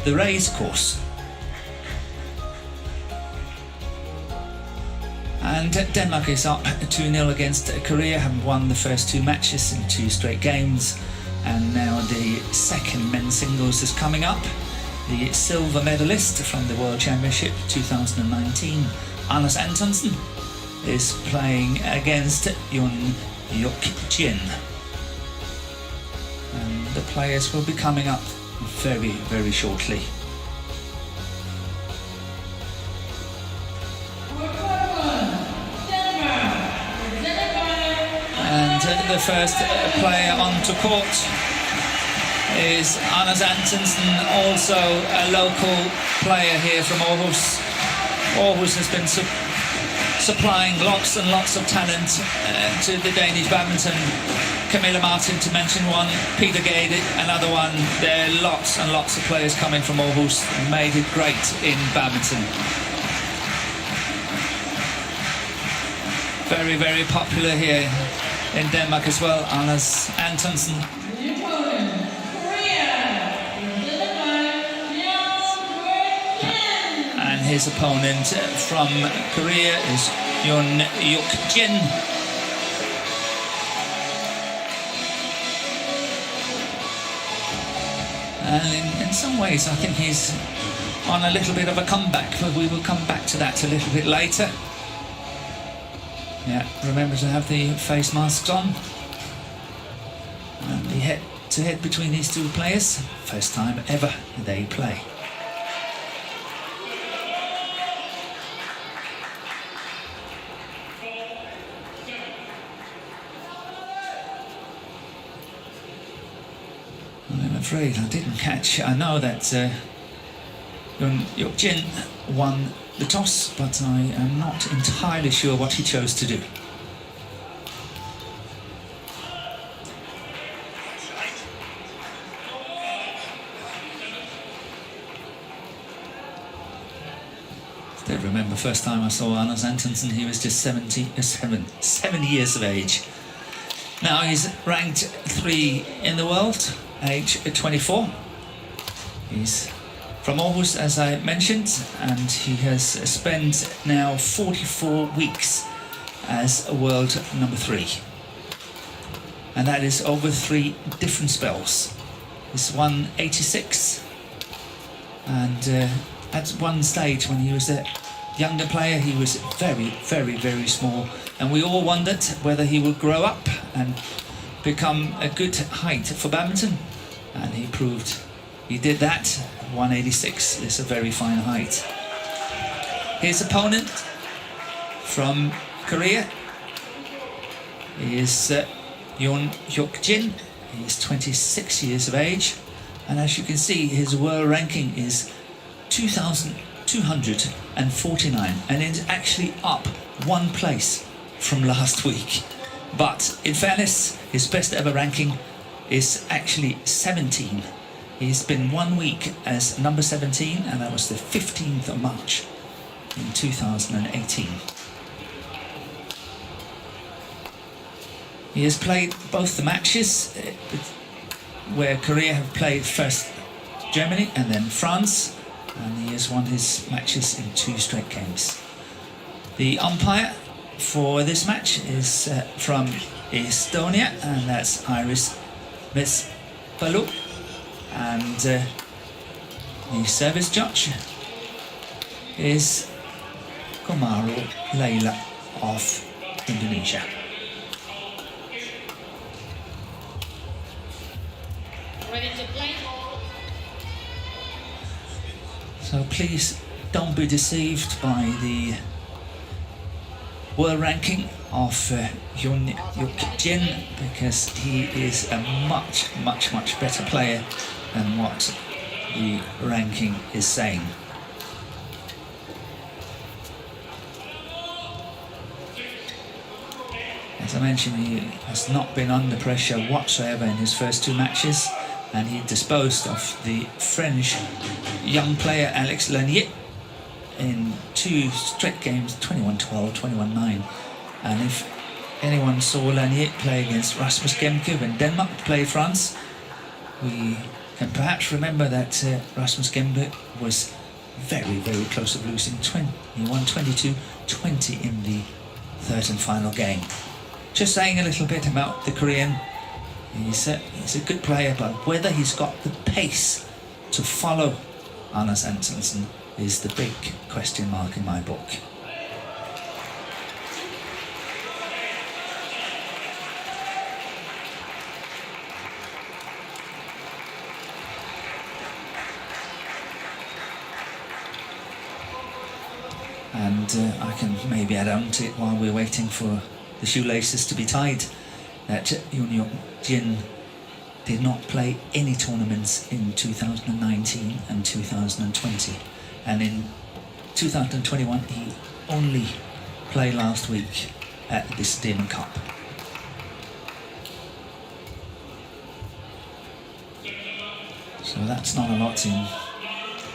the race course. And Denmark is up 2-0 against Korea, having won the first 2 matches in 2 straight games. And now the second men's singles is coming up. The silver medalist from the World Championship 2019, Antonsen, is playing against Jeon Hyeok Jin. And the players will be coming up very, very shortly. And the first player onto court is Antonsen, also a local player here from Aarhus. Aarhus has been supplying lots and lots of talent to the Danish badminton. Camilla Martin, to mention one, Peter Gade, another one. There are lots and lots of players coming from Aarhus, made it great in badminton. Very, very popular here in Denmark as well, Antonsen. And his opponent from Korea is Jeon Hyeok Jin. And in some ways I think he's on a little bit of a comeback, but we will come back to that a little bit later. Yeah, remember to have the face masks on. And the head-to-head between these two players, first time ever they play. I'm afraid I didn't catch. I know that Jeon Hyeok Jin won the toss, but I am not entirely sure what he chose to do. Still remember first time I saw Antonsen, he was just 7 years of age. Now he's ranked 3 in the world, age 24. He's from Aarhus, as I mentioned, and he has spent now 44 weeks as a world number 3. And that is over 3 different spells. He's won 86, and at one stage when he was a younger player, he was very, very, very small, and we all wondered whether he would grow up and become a good height for badminton, and he proved he did that. 186 is a very fine height. His opponent from Korea is Jeon Hyeok Jin. He's 26 years of age, and as you can see, his world ranking is 2,249, and it's actually up 1 place from last week. But in fairness, his best ever ranking is actually 17. He's been 1 week as number 17, and that was the 15th of March in 2018. He has played both the matches where Korea have played first Germany and then France, and he has won his matches in 2 straight games. The umpire for this match is from Estonia, and that's Iris Vespalu. And the service judge is Komaru Leila of Indonesia. Ready to play? So please don't be deceived by the world ranking of Jeon Hyeok Jin, because he is a much, much, much better player than what the ranking is saying. As I mentioned, he has not been under pressure whatsoever in his first 2 matches, and he disposed of the French young player Alex Lanier in 2 straight games, 21-12, 21-9. And if anyone saw Lanier play against Rasmus Gemke when Denmark played France, we can perhaps remember that Rasmus Gembe was very, very close to losing. He won 22-20 in the third and final game. Just saying a little bit about the Korean. He's a good player, but whether he's got the pace to follow Anders Antonsen is the big question mark in my book. And I can maybe add on to it while we're waiting for the shoelaces to be tied, that Jeon Hyeok Jin did not play any tournaments in 2019 and 2020. And in 2021, he only played last week at the Sudirman Cup. So that's not a lot in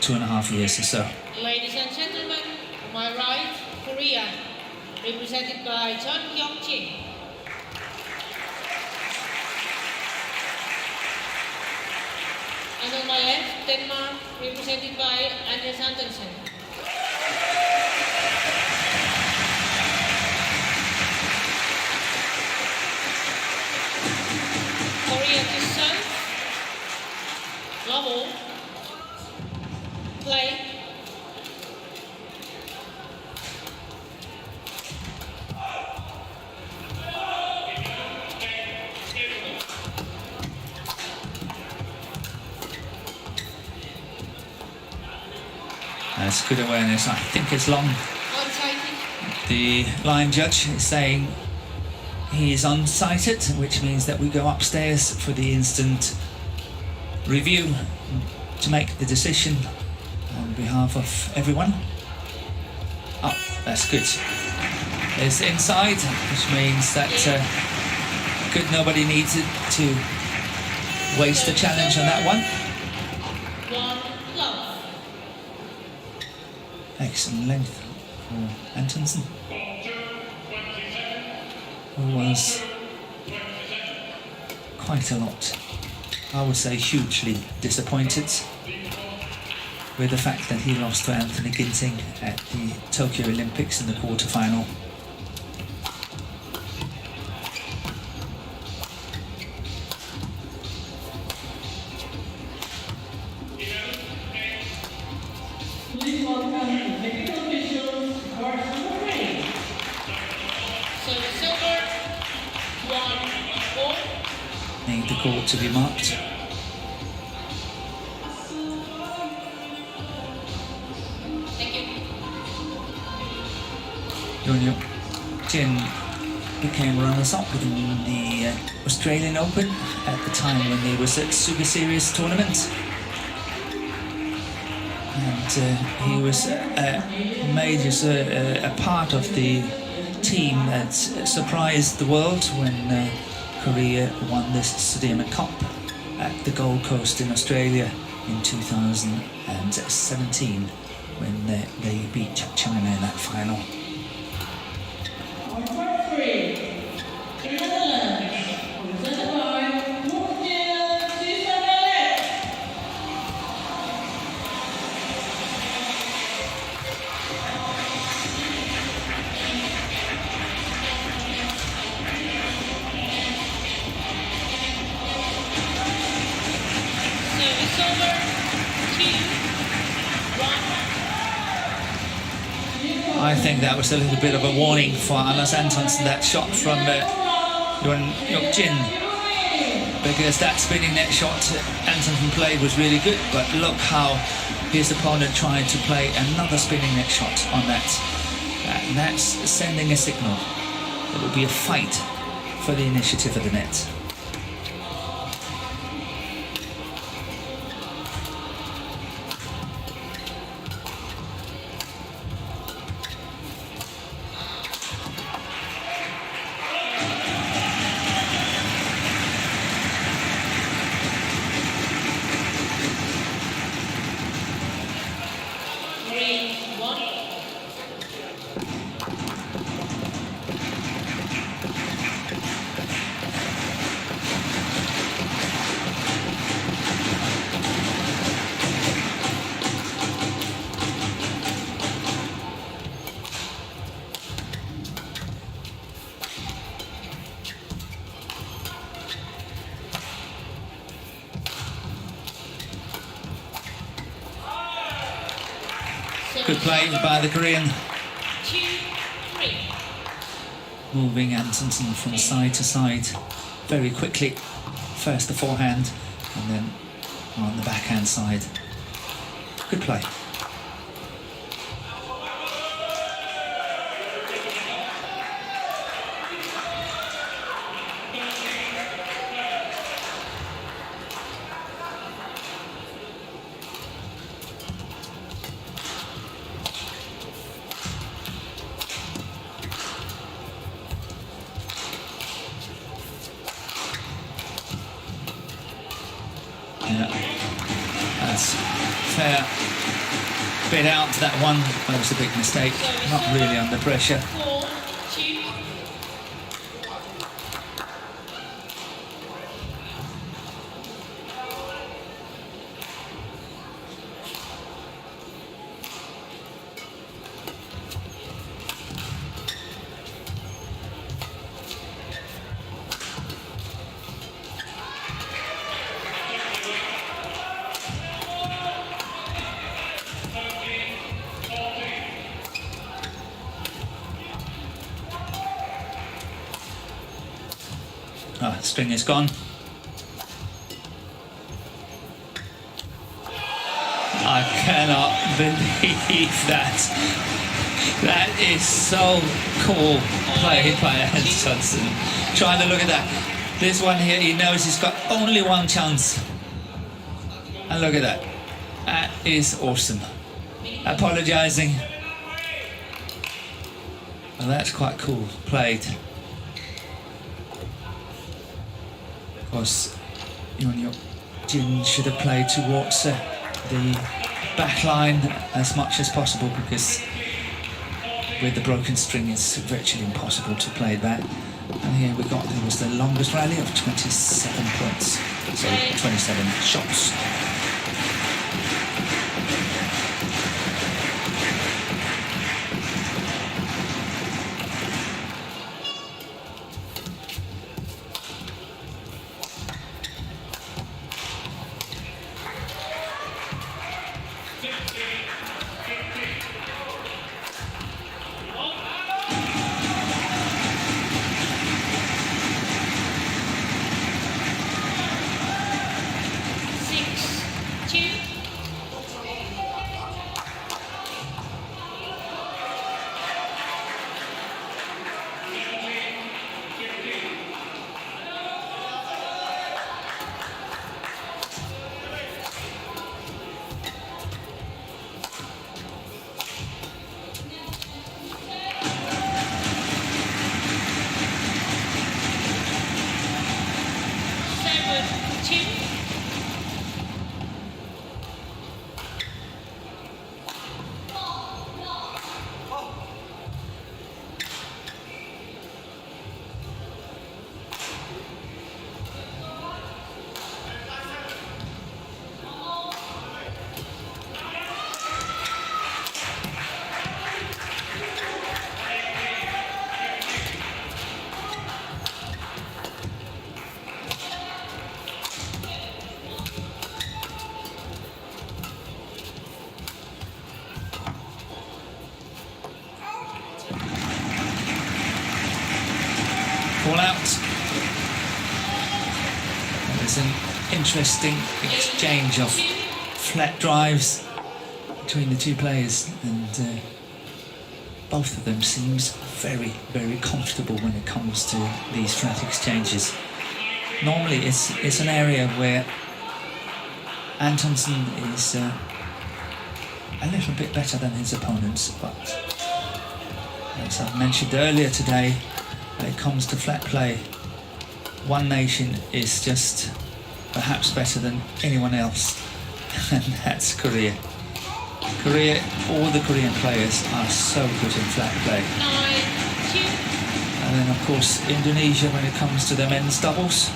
2.5 years or so. Ladies and gentlemen, on my right, Korea, represented by Jeon Hyeok Jin. And on my left, Denmark, represented by Antonsen. Korea to serve, level, play. That's good awareness. I think it's long. The line judge is saying he is unsighted, which means that we go upstairs for the instant review to make the decision on behalf of everyone. Oh, that's good. It's inside, which means that good. Nobody needed to waste the challenge on that one. Excellent length for Antonsen, who was quite a lot, I would say hugely disappointed with the fact that he lost to Anthony Ginting at the Tokyo Olympics in the quarterfinal. Need the court to be marked. Jeon Hyeok Jin became runners-up in the Australian Open at the time when he was at Super Series tournament. And he was a part of the team that surprised the world when Korea won this Sudirman Cup at the Gold Coast in Australia in 2017 when they beat China in that final. I think that was a little bit of a warning for Anders Antonsen, that shot from Jeon Hyeok Jin, because that spinning net shot Antonsen played was really good, but look how his opponent tried to play another spinning net shot on that. And that's sending a signal. It will be a fight for the initiative of the net. Good play by the Korean. 2-3. Moving Antonsen from side to side very quickly. First the forehand and then on the backhand side. Good play. That's fair. Bit out to that one. That was a big mistake. Not really under pressure. 4-2. String is gone. I cannot believe that. That is so cool played by Antonsen. Trying to look at that. This one here, he knows he's got only one chance. And look at that. That is awesome. Apologising. Well, that's quite cool played. Of course, Jeon Hyeok Jin should have played towards the back line as much as possible, because with the broken string it's virtually impossible to play that. And here we got, it was the longest rally of 27 points, so 27 shots. Call out. There's an interesting exchange of flat drives between the two players, and both of them seems very, very comfortable when it comes to these flat exchanges. Normally it's an area where Antonsen is a little bit better than his opponents, but as I mentioned earlier today, when it comes to flat play, one nation is just perhaps better than anyone else, and that's Korea. All the Korean players are so good in flat play. 9-2. And then of course Indonesia when it comes to the men's doubles.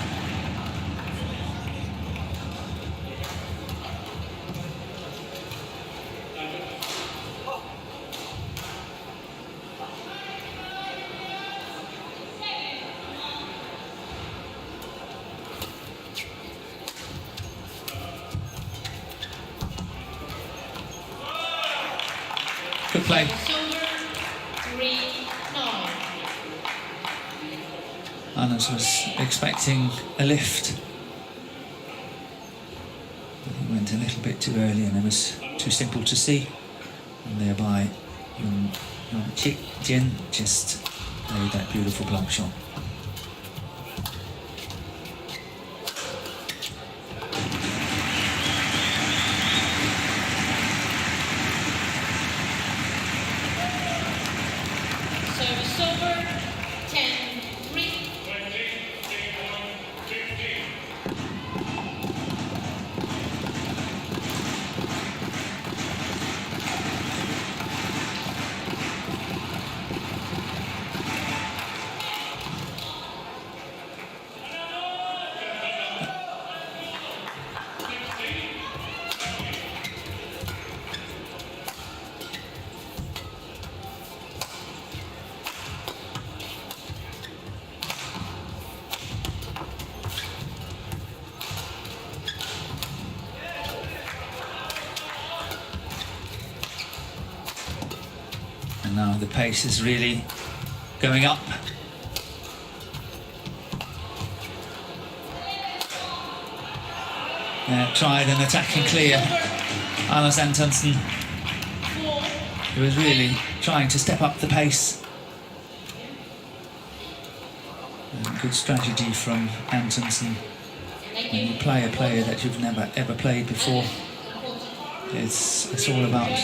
Good play. Silver 3-9. Anders was expecting a lift. He went a little bit too early and it was too simple to see. And thereby, Jeon Hyeok Jin just made that beautiful block shot. Service over 10-3. And now the pace is really going up. Tried an attack and clear. Anders Antonsen, he was really trying to step up the pace. And good strategy from Antonsen. When you play a player that you've never ever played before, it's all about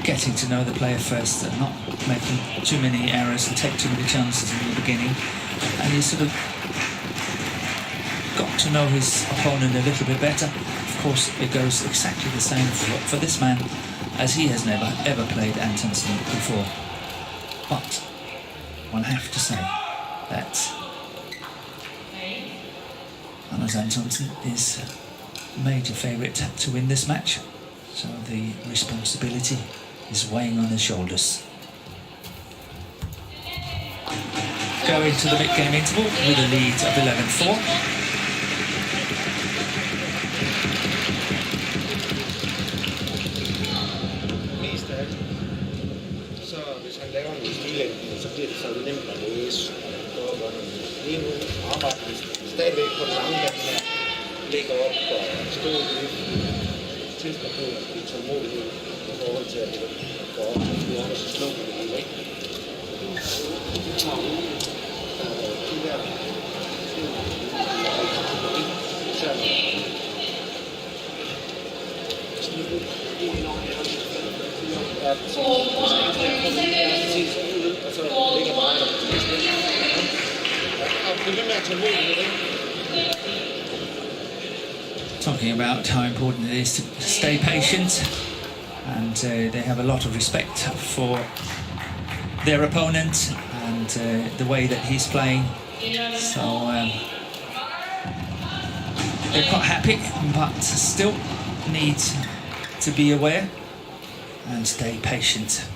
getting to know the player first and not making too many errors and take too many chances in the beginning. And you sort of got to know his opponent a little bit better. Of course, it goes exactly the same for this man, as he has never ever played Antonsen before. But one have to say that Anders Antonsen is a major favourite to win this match. So the responsibility is weighing on his shoulders. Go into the mid-game interval with a lead of 11-4. Så hvis han laver en stillægning, så bliver det så nemt at læse. Lige nu arbejder vi stadigvæk på den samme her. Lægger op og stå lidt. Tilstår på at blive tålmodighed i forhold til at det går op og bliver op og så slå det hele, ikke? De der Talking about how important it is to stay patient, and they have a lot of respect for their opponent and the way that he's playing. So they're quite happy, but still need to be aware and stay patient.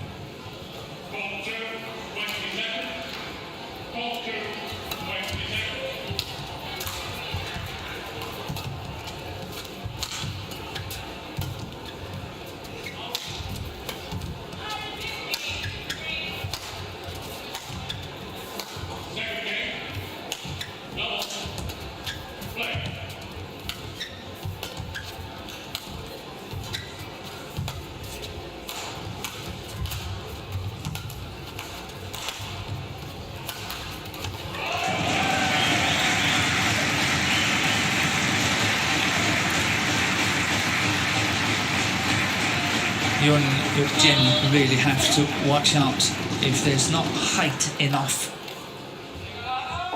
Jeon Hyeok Jin really have to watch out. If there's not height enough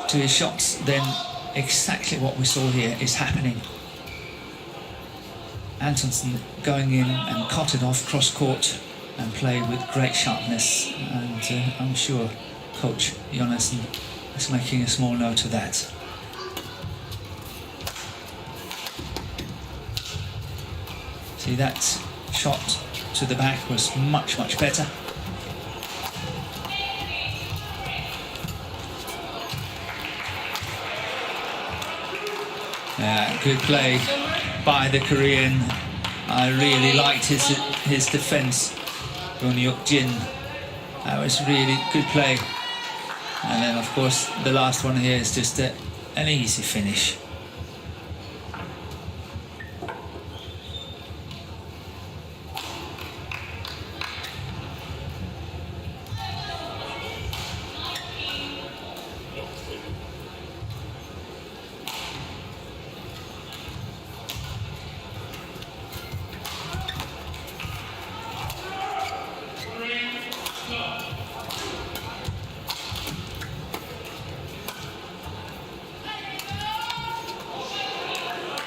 to his shots, then exactly what we saw here is happening. Antonsen going in and cut it off cross court and play with great sharpness, and I'm sure coach Jonassen is making a small note of that. See, that shot to the back was much better. Good play by the Korean. I really liked his defense Jeon Hyeok Jin. That was really good play. And then, of course, the last one here is just an easy finish.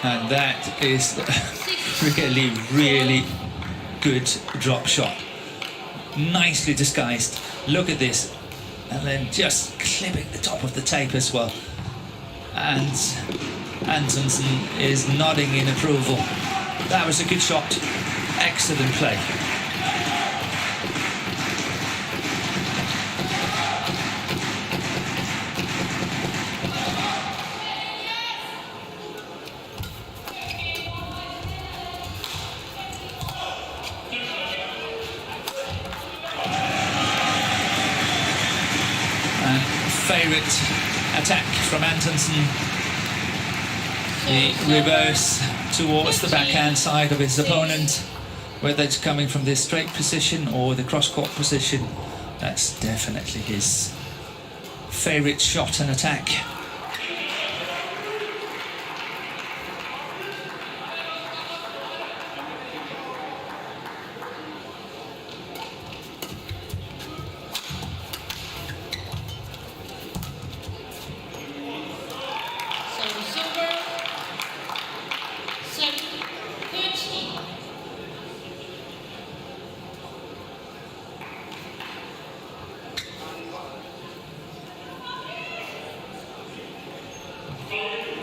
And that is really good drop shot. Nicely disguised. Look at this. And then just clipping the top of the tape as well. And Antonsen is nodding in approval. That was a good shot. Excellent play. Favourite attack from Antonsen. The reverse towards the backhand side of his opponent, whether it's coming from this straight position or the cross-court position. That's definitely his favourite shot and attack.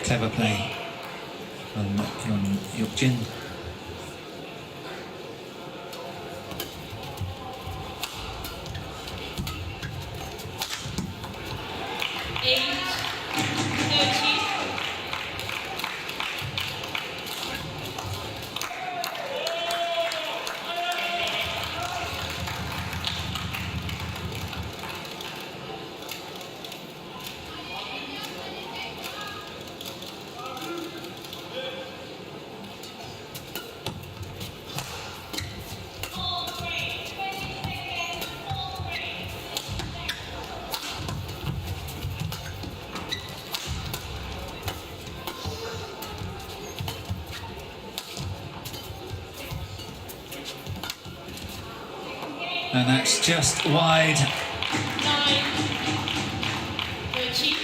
Clever play from Jeon Hyeok Jin. And that's just wide. 9-13.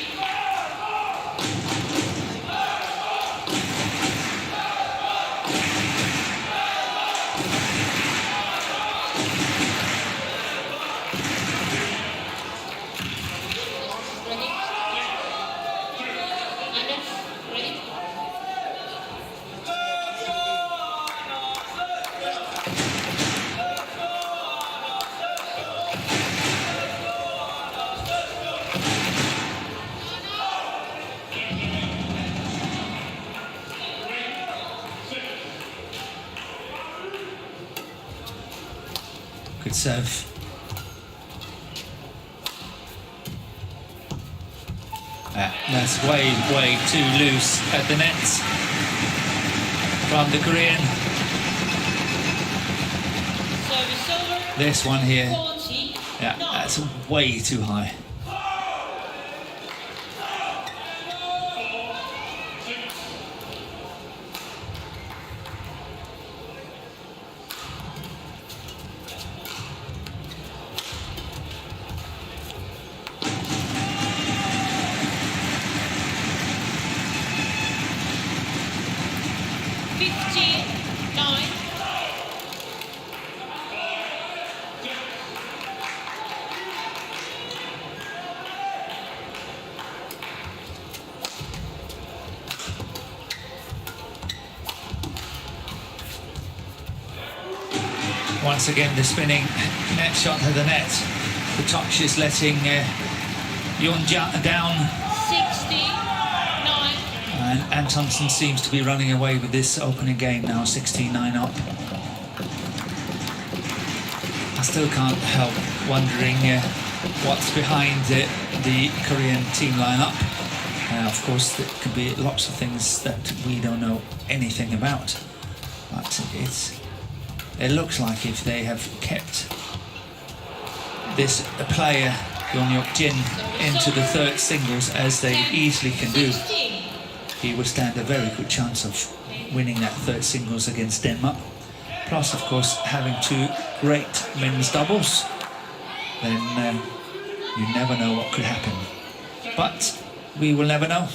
Good serve. That's way too loose at the net from the Korean. This one here, yeah, that's way too high. Once again, the spinning net shot to the net. The touch is letting Yeon down. 69. And Antonsen seems to be running away with this opening game now, 16-9 up. still can't help wondering what's behind the Korean team lineup. Of course, there could be lots of things that we don't know anything about, but it looks like if they have kept this player, Jeon Hyeok Jin, into the third singles, as they easily can do, he would stand a very good chance of winning that third singles against Denmark. Plus, of course, having two great men's doubles, then you never know what could happen. But we will never know.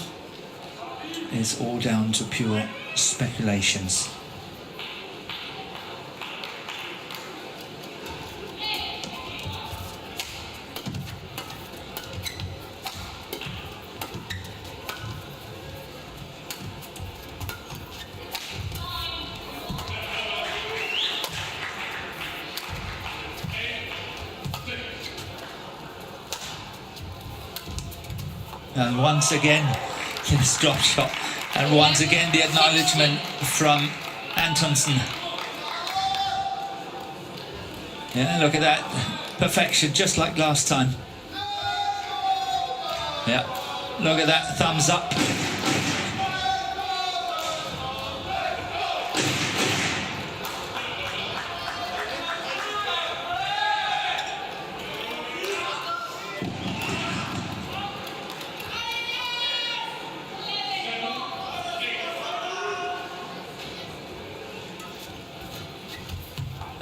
It's all down to pure speculations. And once again, this drop shot. And once again, the acknowledgement from Antonsen. Yeah, look at that. Perfection, just like last time. Yeah, look at that. Thumbs up.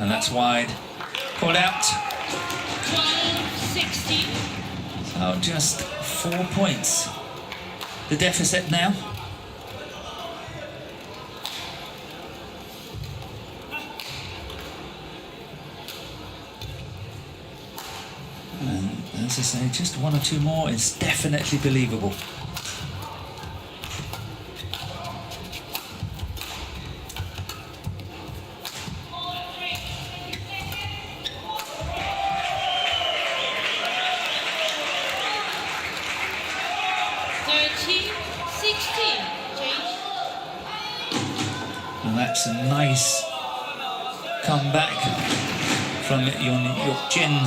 And that's wide. Called out. 12-16. So just 4 points. The deficit now. And as I say, just one or two more is definitely believable. And that's a nice comeback from Jeon Hyeok Jin.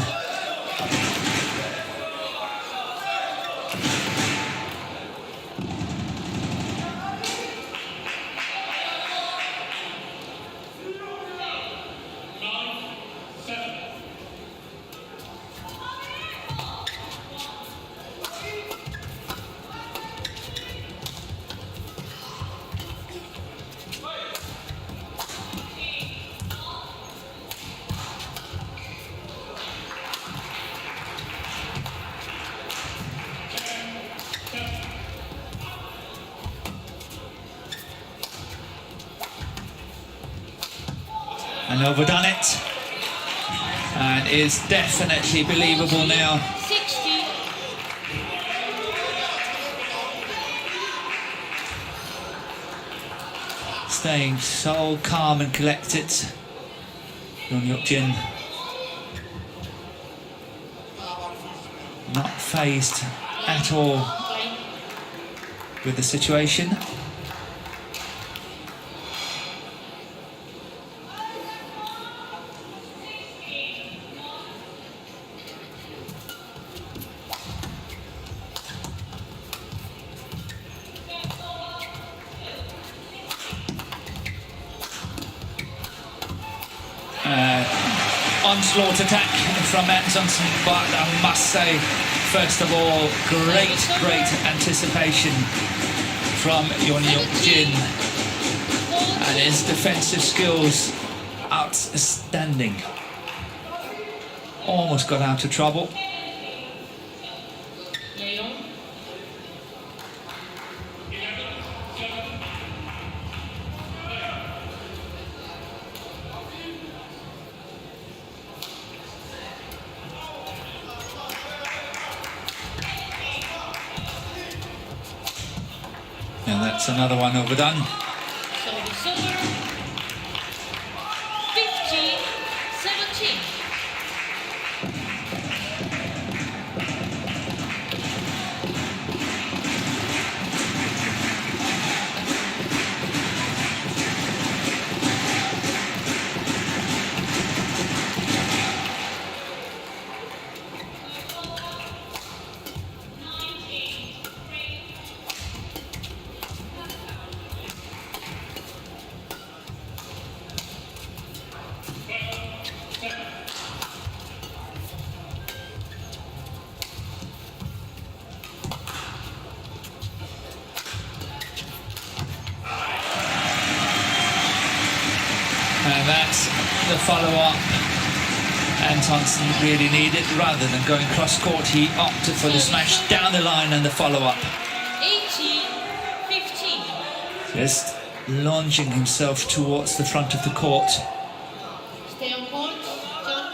And overdone it, and is definitely believable now. 60. Staying so calm and collected, Jeon Hyeok Jin. Not fazed at all with the situation. Onslaught attack from Antonsen, but I must say, first of all, great anticipation from Jeon Hyeok Jin, and his defensive skills outstanding. Almost got out of trouble. And that's another one overdone. So it's over. 15-17. the follow-up Antonsen really needed. Rather than going cross-court, he opted for the smash down the line and the follow-up. 18-15. Just launching himself towards the front of the court. Stay on court, John.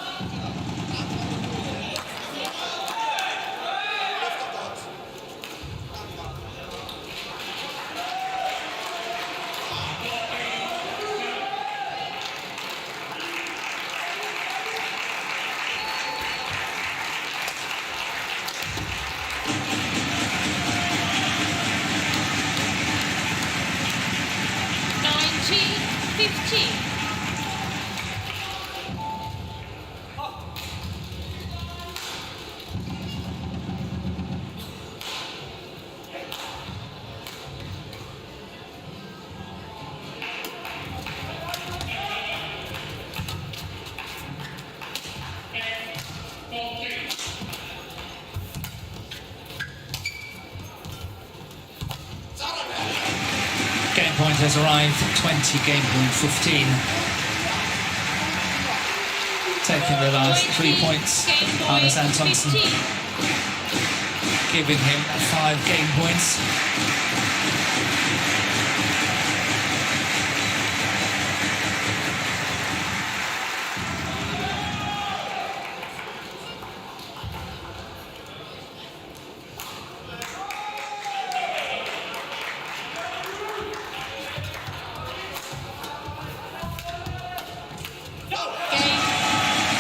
Game point has arrived, 20, game point 15. Taking the last 3 points, Anders Antonsen, giving him 5 game points.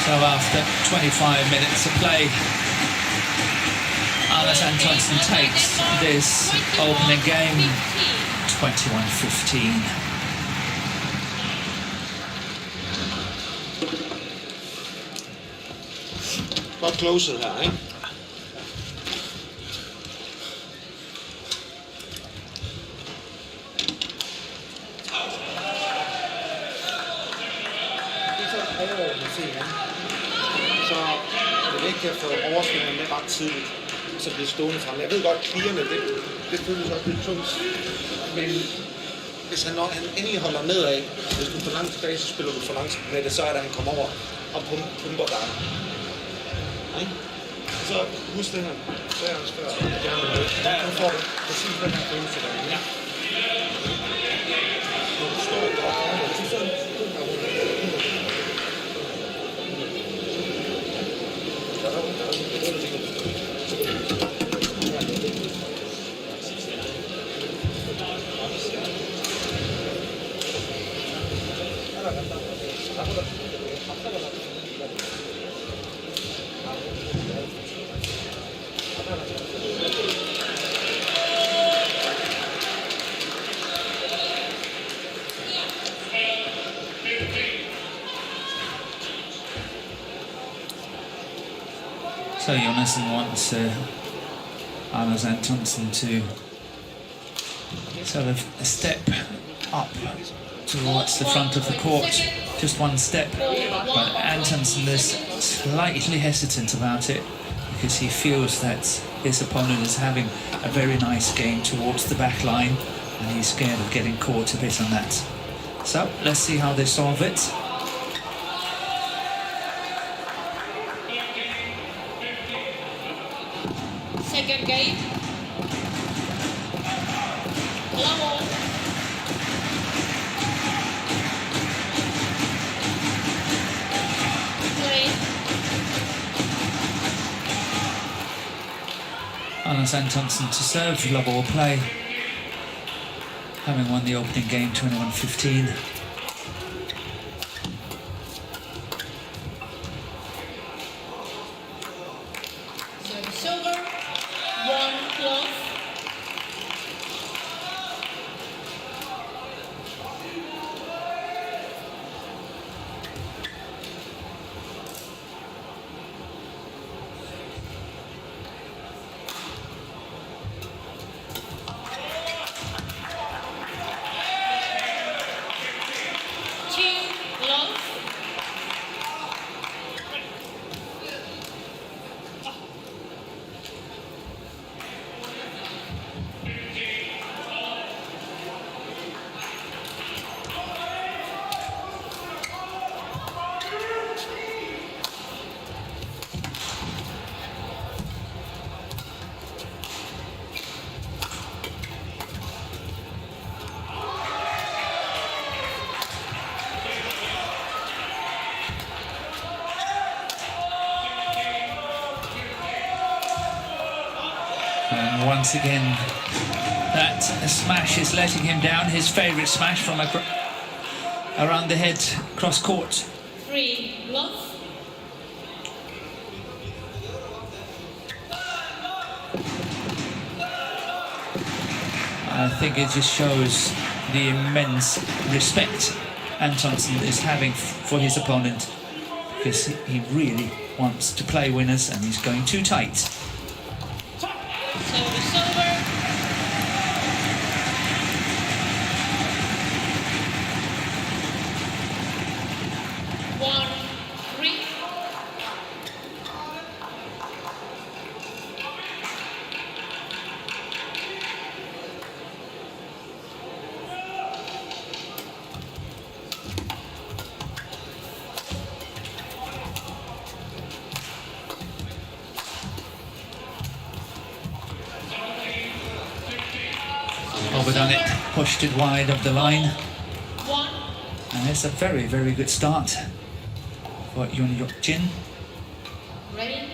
So after 25 minutes of play, Anders Antonsen takes this opening game 21-15. Godt closet her, ikke? Så er det vigtigt at få overspillerne med ret tidligt, så bliver stående frem. Jeg ved godt, klierne, det føles også lidt tungt, men hvis når han endelig holder nedad, hvis du er for langt tilbage, så spiller du for langsomt med det, så er det, han kommer over og pumper dig. Så husk det her, så er han spørger, at jeg vil løbe. Nu får du præcis den her følelse der. Ja. Når du står og så sådan. So Jonassen wants Anders Antonsen to sort of step up towards the front of the court, just one step, but Antonsen is slightly hesitant about it because he feels that his opponent is having a very nice game towards the back line and he's scared of getting caught a bit on that. So let's see how they solve it. Second game. Level. Play. Anders Antonsen to serve, love or play, having won the opening game 21-15. Silver, 1 cloth. And once again, that smash is letting him down. His favourite smash from around the head, cross court. 3 love. I think it just shows the immense respect Antonsen is having for his opponent, because he really wants to play winners and he's going too tight. Service over. Overdone it, pushed it wide of the line. 1. And it's a very, very good start for Jeon Hyeok Jin. Ready?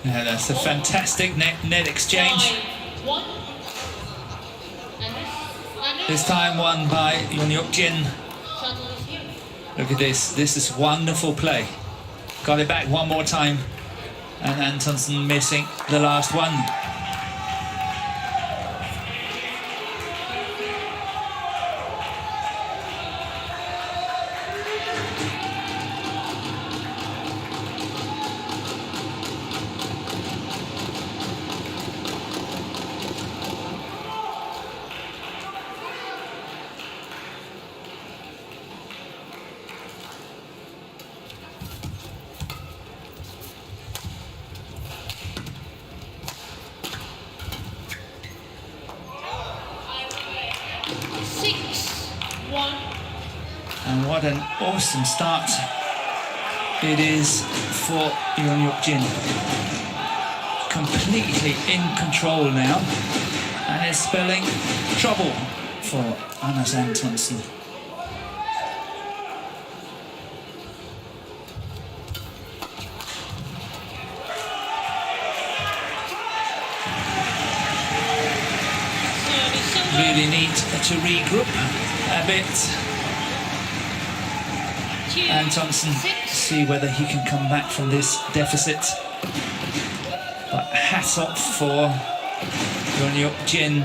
Yeah, that's a fantastic net exchange. 1. This time won by Jeon Hyeok Jin. Shuttle is here. Look at this. This is wonderful play. Got it back one more time. And Antonsen missing the last one. And what an awesome start it is for Jeon Hyeok Jin. Completely in control now, and it's spelling trouble for Anders Antonsen. Really need to regroup a bit. Antonsen, see whether he can come back from this deficit. But hats off for Jeon Hyeok Jin,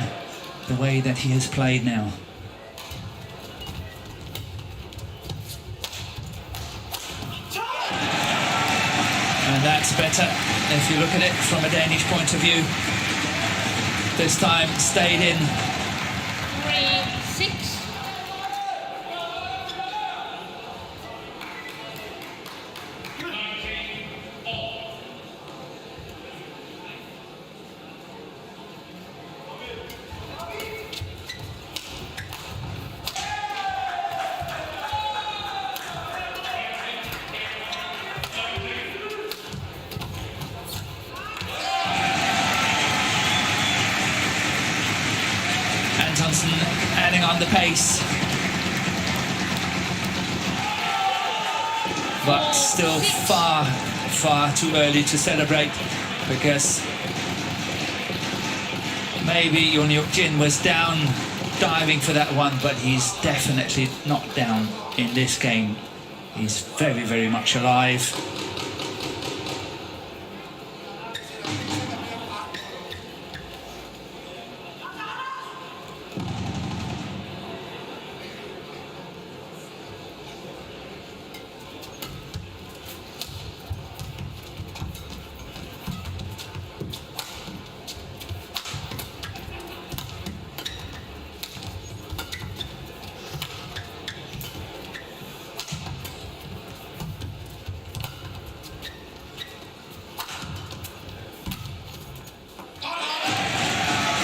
the way that he has played now. And that's better if you look at it from a Danish point of view. This time stayed in. 3-6. Antonsen adding on the pace, but still far too early to celebrate, because maybe Jeon Hyeok Jin was down diving for that one, but he's definitely not down in this game. He's very, very much alive.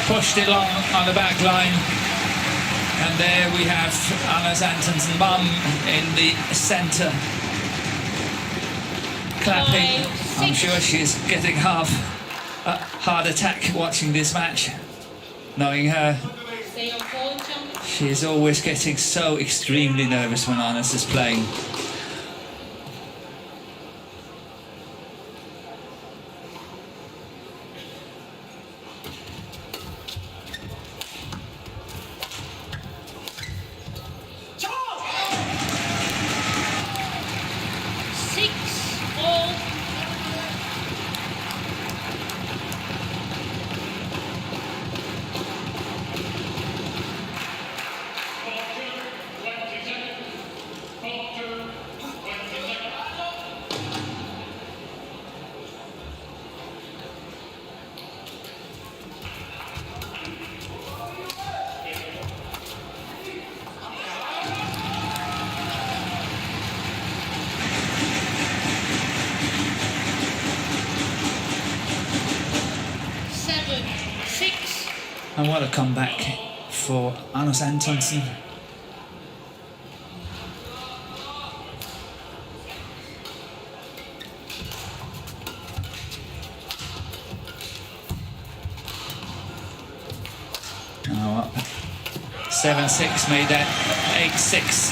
pushed it long on the back line. And there we have Anders Antonsen's mum in the centre, clapping. I'm sure she's getting half a heart attack watching this match, knowing her. She's always getting so extremely nervous when Anders is playing. And what a comeback for Anders Antonsen. Now up 7-6, made that 8-6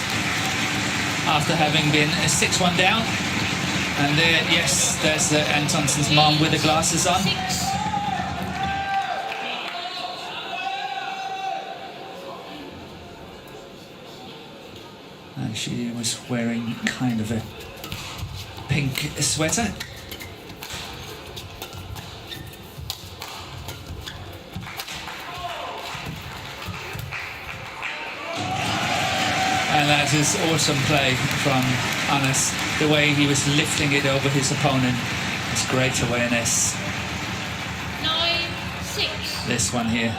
after having been 6-1 down. And there, yes, there's Antonsen's mom with the glasses on. And she was wearing kind of a pink sweater. And that is awesome play from Anders. The way he was lifting it over his opponent. It's great awareness. 9-6. This one here.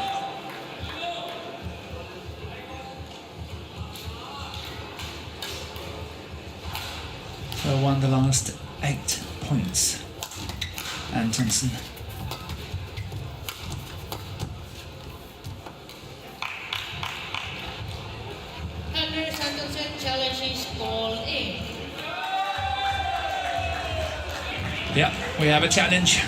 So won the last 8 points. Antonsen. Antonsen challenges called in. Yeah, we have a challenge.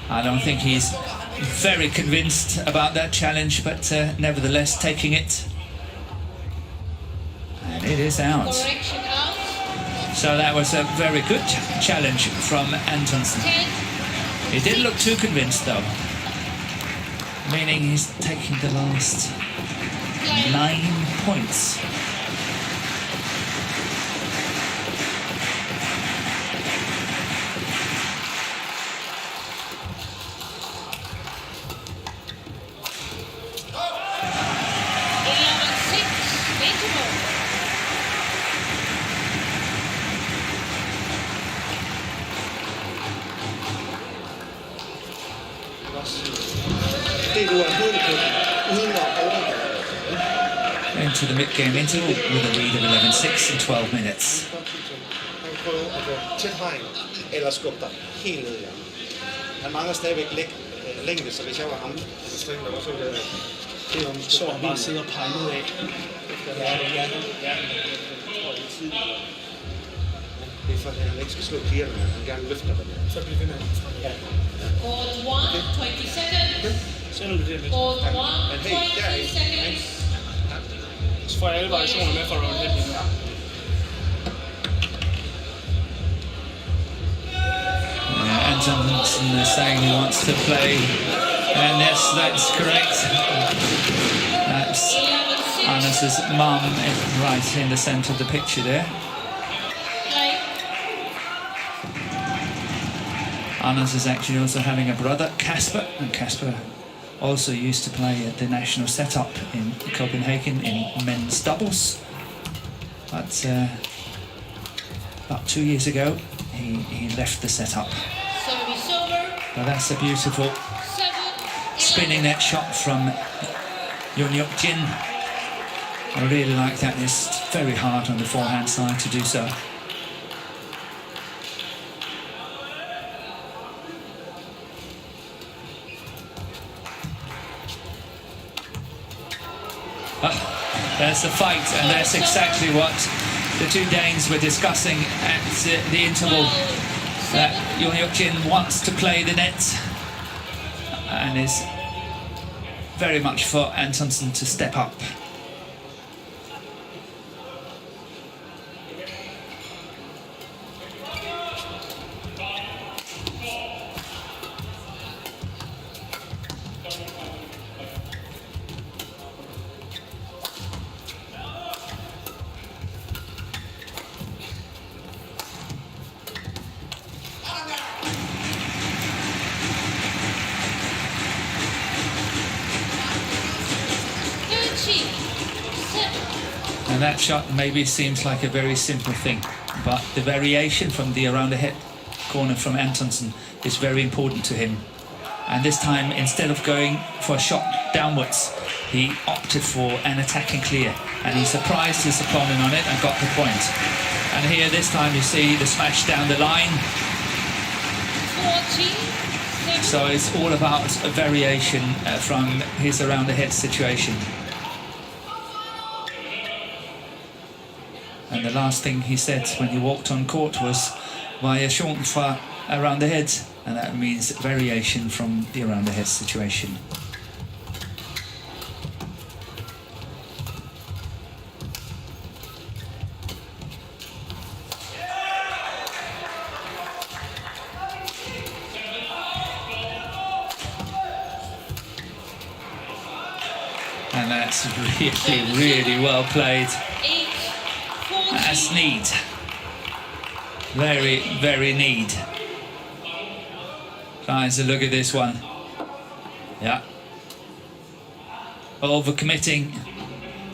I don't think he's very convinced about that challenge, but nevertheless taking it. And it is out. Correction out. So that was a very good challenge from Antonsen. 10. He didn't look too convinced though. Meaning he's taking the last 9 points. Into the mid-game interval with a lead of 11-6 in 12 minutes. Han prøver at gå tæt hegn, eller skubbe dig helt ned i ham. Han mangler stadigvæk længde, så hvis jeg var ham, så ville jeg også det er om så han bare sidder og peger ud af. Ja, det er det. Ja, det er for, at han ikke skal slå pigerne, men han gerne løfter dem. Så bliver vi med. Ja. Court 1, 20 seconds. Så er det lidt. Court 1, 20 seconds. Så får jeg alle variationer med for round 1. Antonsen is saying he wants to play, and yes, that's correct. That's Anders' mum right in the centre of the picture there. Anders is actually also having a brother, Kasper, and Kasper also used to play at the national setup in Copenhagen in men's doubles. But about 2 years ago, he left the setup. But that's a beautiful spinning net shot from Jeon Hyeok Jin. I really like that. It's very hard on the forehand side to do so. There's the fight, and that's exactly what the two Danes were discussing at the interval. That Jeon Hyeok Jin wants to play the net and is very much for Antonsen to step up. And that shot maybe seems like a very simple thing, but the variation from the around the head corner from Antonsen is very important to him. And this time, instead of going for a shot downwards, he opted for an attacking clear, and he surprised his opponent on it and got the point. And here this time you see the smash down the line. 14. So it's all about a variation from his around the head situation. And the last thing he said when he walked on court was via short around the head, and that means variation from the around the head situation. And that's really well played. That's neat. Very neat. Guys, a look at this one. Yeah. Overcommitting.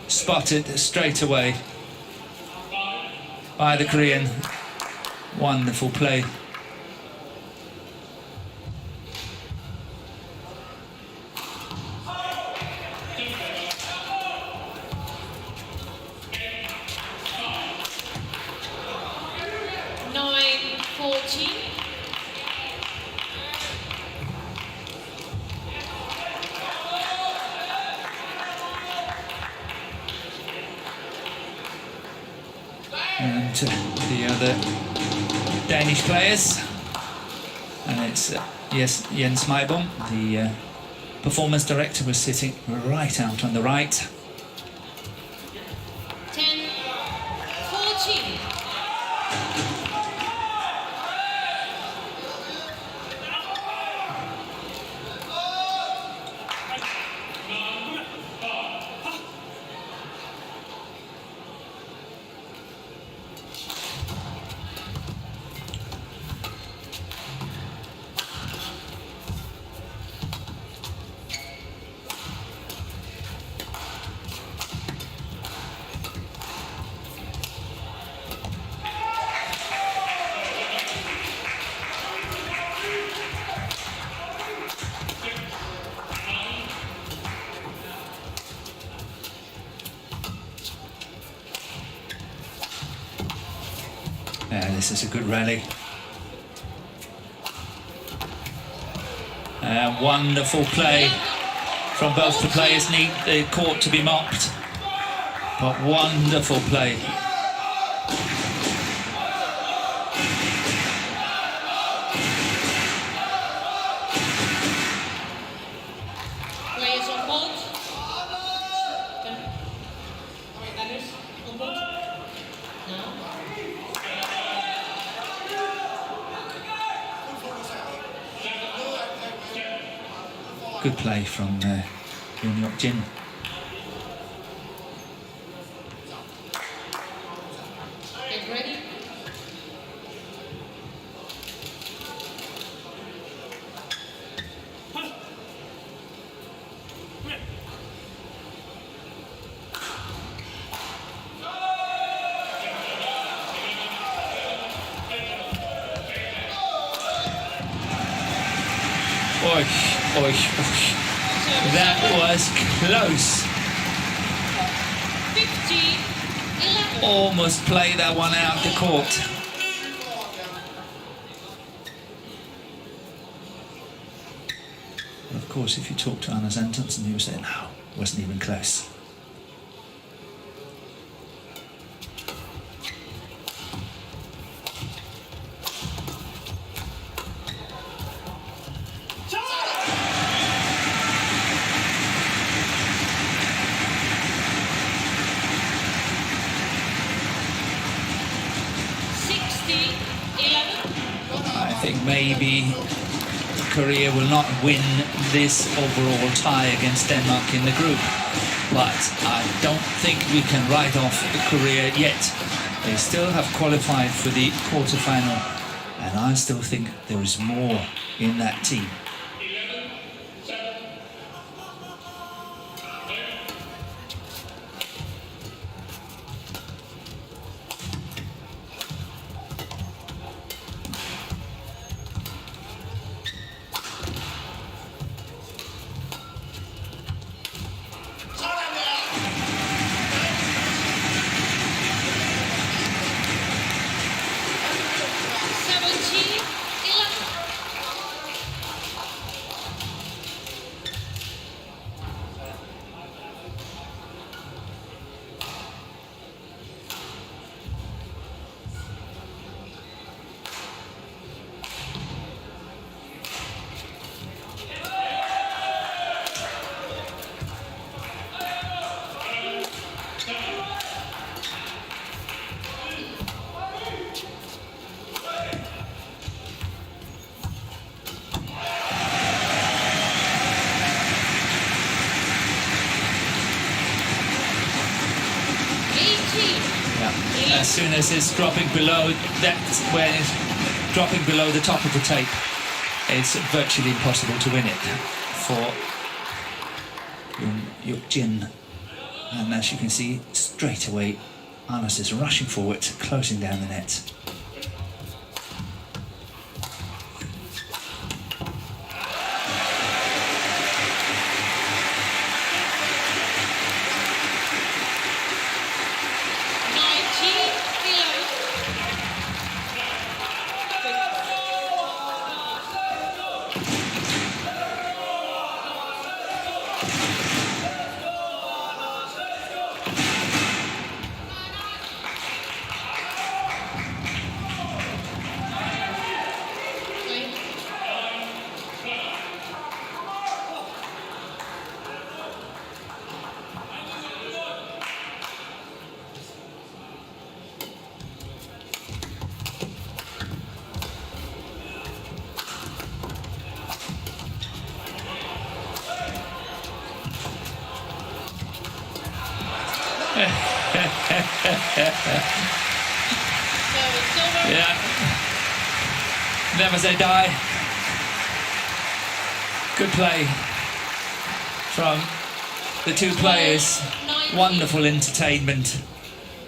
Spotted straight away by the Korean. Wonderful play. And the other Danish players, and it's yes, Jens Meibom, the performance director, was sitting right out on the right. 10, 14. This is a good rally. Wonderful play from both the players. Need the court to be mopped, but wonderful play. Players on board. On board. No. Good play from Jeon Hyeok Jin. Get ready. Oy, oy, oy. That was close. 15, 11. Almost played that one out the court. Of course, if you talk to Antonsen, he would say, no, it wasn't even close. 11. I think maybe Korea will not win this overall tie against Denmark in the group, but I don't think we can write off Korea yet. They still have qualified for the quarterfinal, and I still think there is more in that team. As soon as it's dropping below, that's when it's dropping below the top of the tape, it's virtually impossible to win it for Jeon Hyeok Jin. And as you can see, straight away, Arnas is rushing forward, closing down the net. Yeah, never say die. Good play from the two players. Wonderful entertainment.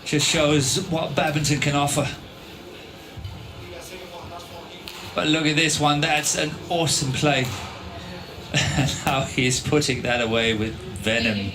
Just shows what badminton can offer. But look at this one, that's an awesome play. And how he's putting that away with venom.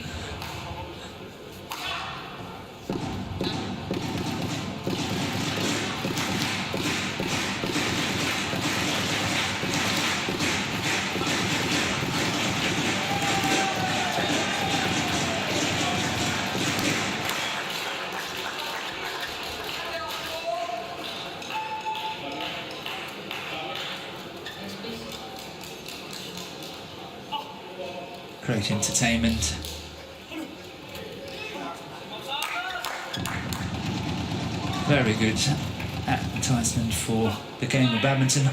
Great entertainment. Very good advertisement for the game of badminton.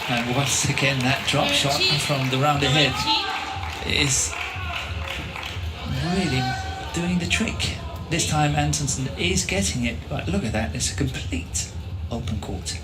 And once again, that drop shot from the round ahead is really doing the trick. This time Antonsen is getting it, but look at that, it's a complete open court.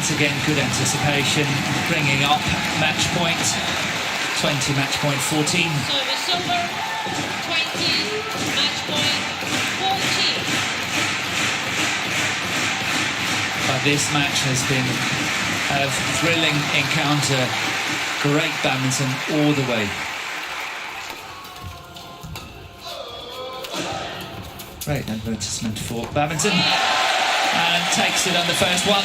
once again, good anticipation, bringing up match point, 20 match point 14. Service over, 20, match point 14. But this match has been a thrilling encounter, great badminton all the way. Great advertisement for badminton, and takes it on the first one.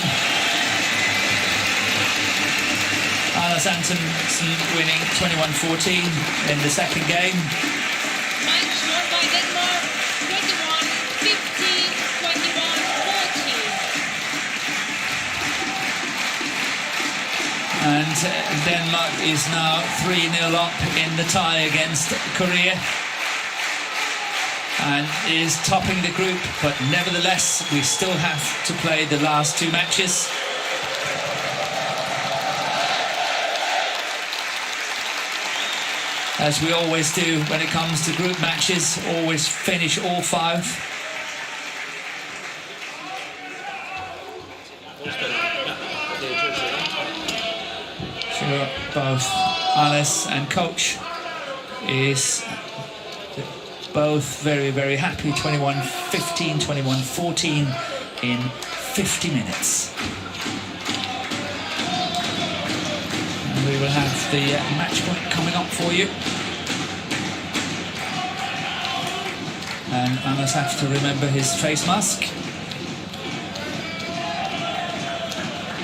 Antonsen winning 21-14 in the second game. Match won by Denmark, 21-15, 21-14. And Denmark is now 3-0 up in the tie against Korea, and is topping the group, but nevertheless we still have to play the last two matches. As we always do when it comes to group matches, always finish all five. Sure, both Alice and coach is both very, very happy. 21-15, 21-14 in 50 minutes. And we will have the match point coming up for you. And I must have to remember his face mask.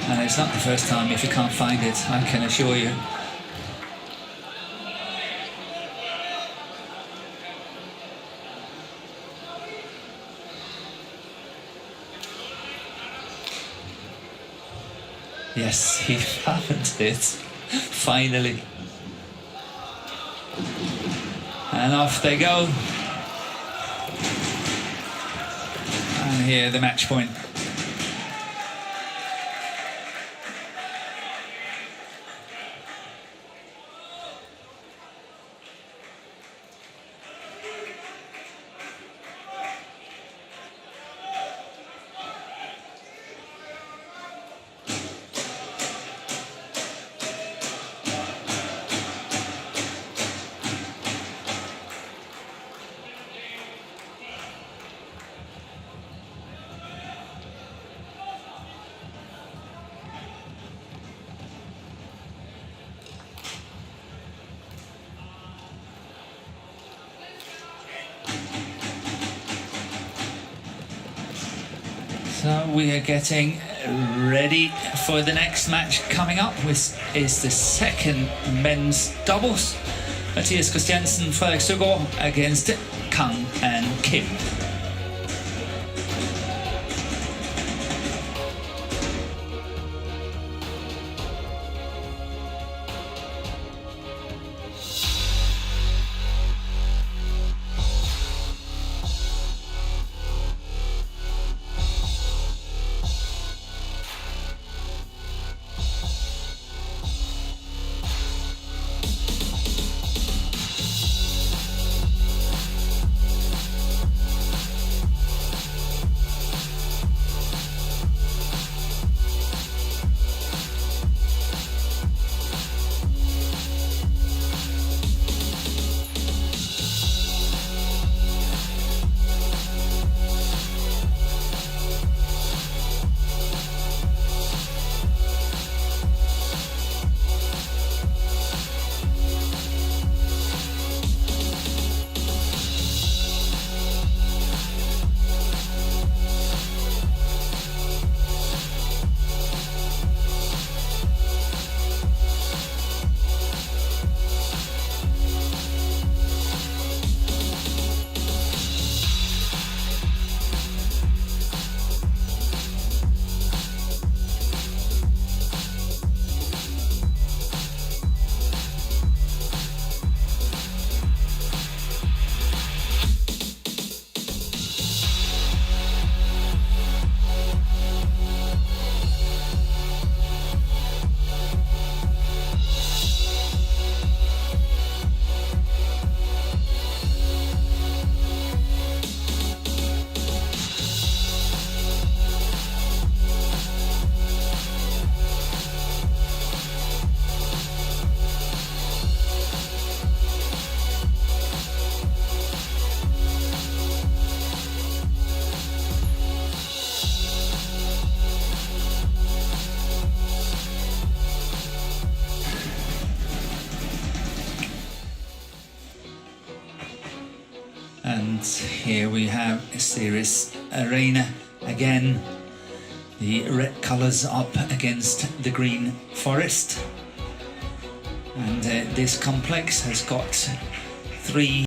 And it's not the first time if you can't find it, I can assure you. Yes, he found it, finally. And off they go. And here the match point. So we are getting ready for the next match coming up, which is the second men's doubles. Mathias Christiansen, Frederik Søgaard against Kang and Kim. And here we have a series arena again. The red colours up against the green forest. And this complex has got 3